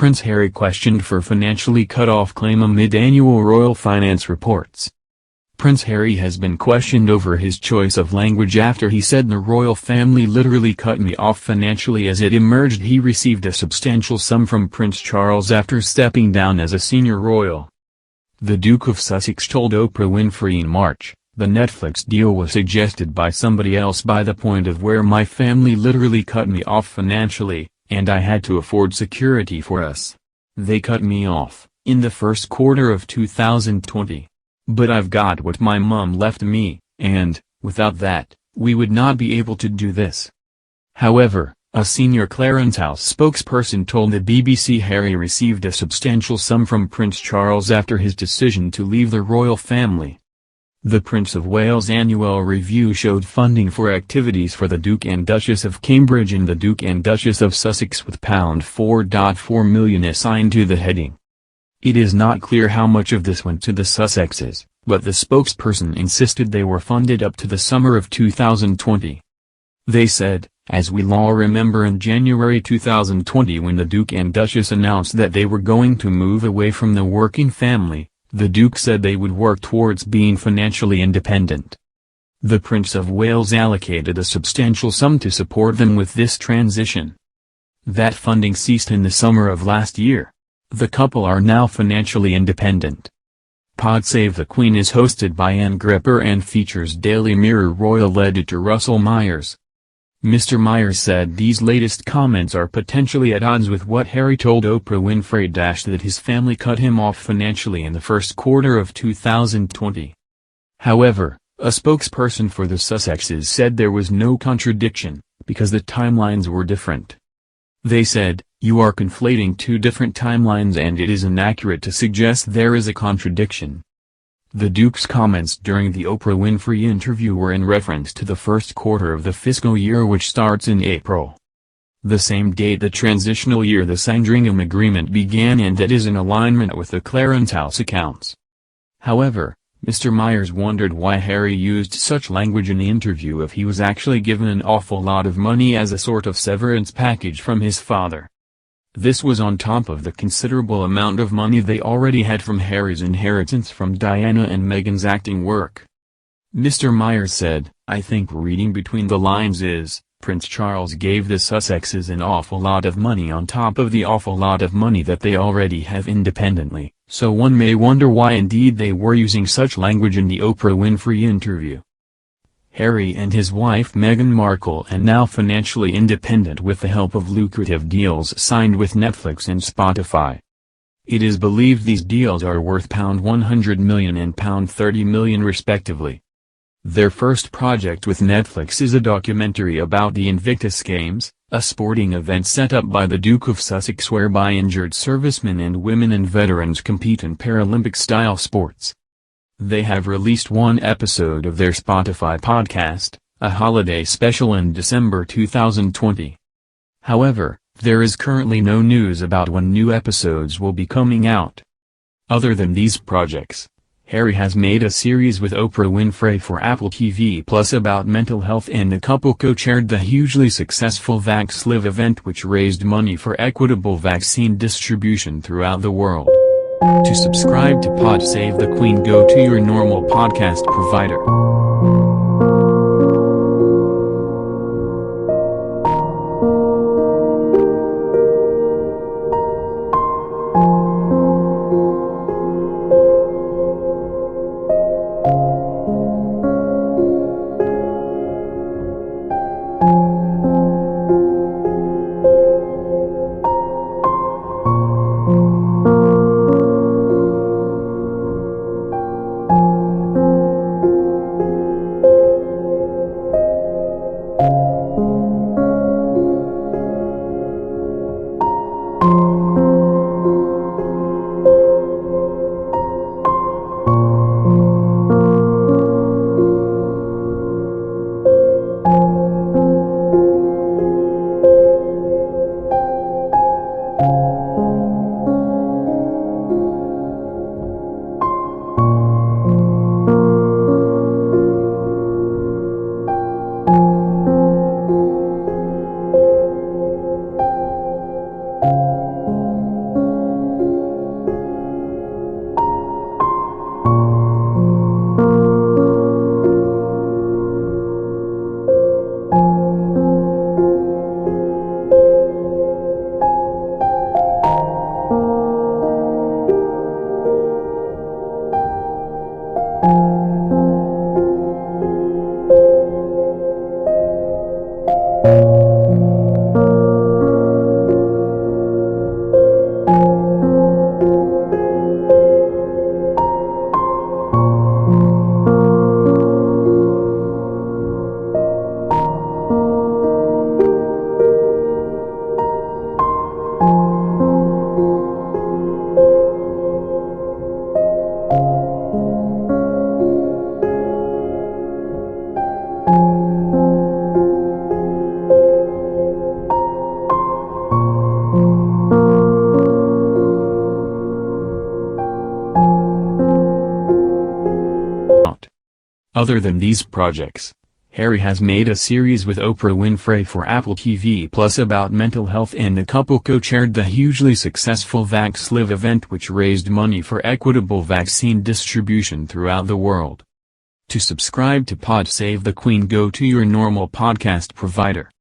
Prince Harry questioned for financially cut-off claim amid annual royal finance reports. Prince Harry has been questioned over his choice of language after he said the royal family literally cut me off financially as it emerged he received a substantial sum from Prince Charles after stepping down as a senior royal. The Duke of Sussex told Oprah Winfrey in March, "The Netflix deal was suggested by somebody else by the point of where my family literally cut me off financially, and I had to afford security for us. They cut me off in the first quarter of 2020. But I've got what my mom left me, and, without that, we would not be able to do this." However, a senior Clarence House spokesperson told the BBC Harry received a substantial sum from Prince Charles after his decision to leave the royal family. The Prince of Wales' annual review showed funding for activities for the Duke and Duchess of Cambridge and the Duke and Duchess of Sussex with £4.4 million assigned to the heading. It is not clear how much of this went to the Sussexes, but the spokesperson insisted they were funded up to the summer of 2020. They said, "As we'll all remember, in January 2020 when the Duke and Duchess announced that they were going to move away from the working family, the Duke said they would work towards being financially independent. The Prince of Wales allocated a substantial sum to support them with this transition. That funding ceased in the summer of last year. The couple are now financially independent." Pod Save the Queen is hosted by Ann Gripper and features Daily Mirror royal editor Russell Myers. Mr. Myers said these latest comments are potentially at odds with what Harry told Oprah Winfrey that his family cut him off financially in the first quarter of 2020. However, a spokesperson for the Sussexes said there was no contradiction, because the timelines were different. They said, "You are conflating two different timelines and it is inaccurate to suggest there is a contradiction." The Duke's comments during the Oprah Winfrey interview were in reference to the first quarter of the fiscal year, which starts in April. The same date the transitional year the Sandringham Agreement began, and that is in alignment with the Clarence House accounts. However, Mr. Myers wondered why Harry used such language in the interview if he was actually given an awful lot of money as a sort of severance package from his father. This was on top of the considerable amount of money they already had from Harry's inheritance from Diana and Meghan's acting work. Mr. Myers said, "I think reading between the lines is, Prince Charles gave the Sussexes an awful lot of money on top of the awful lot of money that they already have independently, so one may wonder why indeed they were using such language in the Oprah Winfrey interview." Harry and his wife Meghan Markle are now financially independent with the help of lucrative deals signed with Netflix and Spotify. It is believed these deals are worth £100 million and £30 million respectively. Their first project with Netflix is a documentary about the Invictus Games, a sporting event set up by the Duke of Sussex whereby injured servicemen and women and veterans compete in Paralympic-style sports. They have released one episode of their Spotify podcast, a holiday special in December 2020. However, there is currently no news about when new episodes will be coming out. Other than these projects, Harry has made a series with Oprah Winfrey for Apple TV Plus about mental health, and the couple co-chaired the hugely successful VaxLive event, which raised money for equitable vaccine distribution throughout the world. To subscribe to Pod Save the Queen, go to your normal podcast provider. Other than these projects, Harry has made a series with Oprah Winfrey for Apple TV Plus about mental health, and the couple co-chaired the hugely successful VaxLive event, which raised money for equitable vaccine distribution throughout the world. To subscribe to Pod Save the Queen, go to your normal podcast provider.